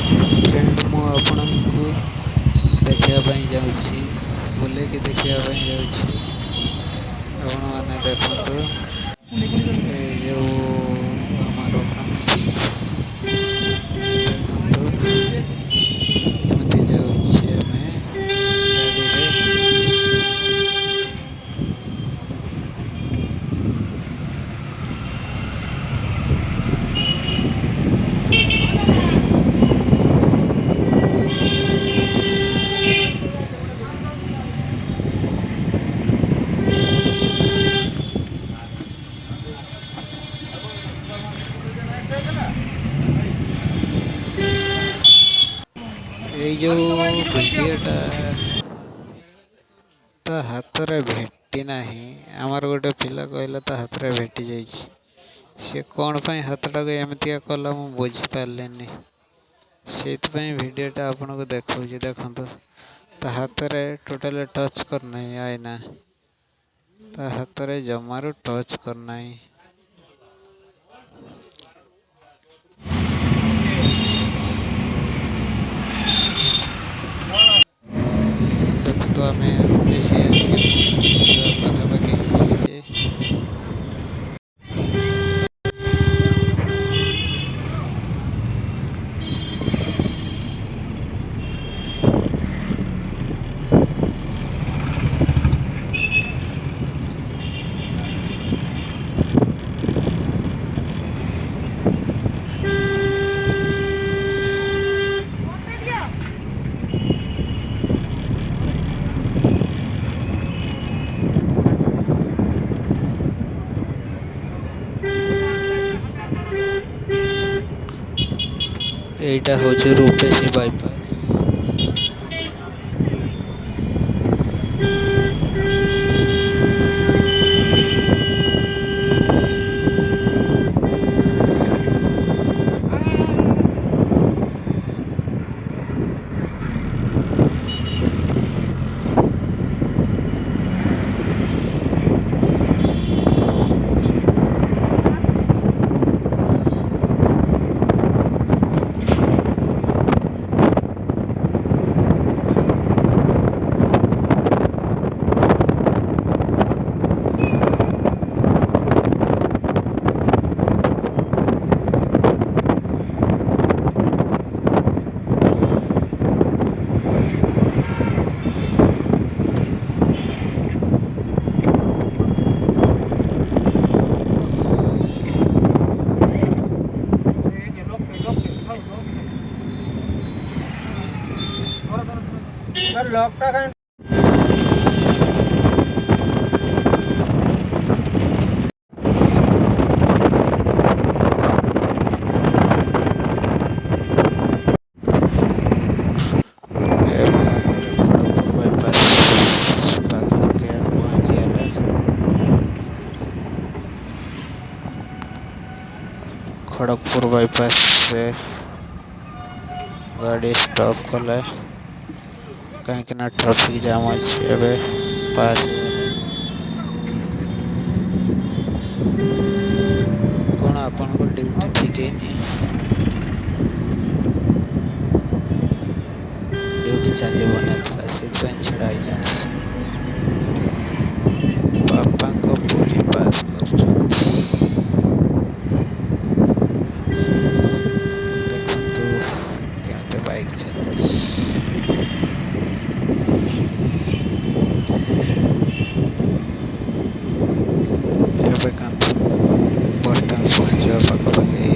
Friend मु आपको देखापी जाऊँगी बुलेकी देखापी जाऊँगी आपण मैंने देखु ये जो आमर कांथी देखु केमती जाऊँगी आम गाड़ी रे ये जो भिडियोटा ता हाथ रे भेटी नाही आमर गोटे पिला कहला ता हाथ रे भेटी जाइए सी कौन पाई हाथटा को एमतिया कला मु बुझी पारलेनी से भिडियोटा आपन को देखा देखु ता हाथ रे टोटल टच करना आईना ता हाथ रे जमारू टच करना देखु तो आम बेसी आसिक पाखापाखि हो এইটা হচ্ছে রূপেশী বাইপাস लॉकटा का खड़गपुर बाईपास रे गाड़ी स्टॉप कले कहीं ना ट्रैफिक जाम अच्छे एवं पास कौन आपन को ड्यूटी ठीक है नहीं ड्यूटी चलो ना से छड़ा बापा को पूरी पास कर बाइक चल बस स्टैंड पहुँचा पाखापाखि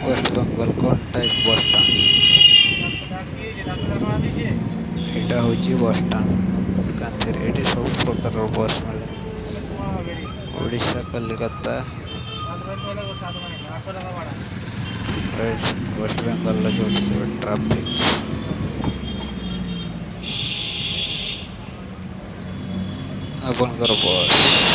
वेस्ट बेंगल कॉन्टाक्ट बस स्टैंड यहाँ हूँ बस स्टैंड कांथी ये सब प्रकार बस मिले ओडिशा कलिकता वेस्ट बेंगल जो ट्राफिक ଆପଣଙ୍କର ବସ୍।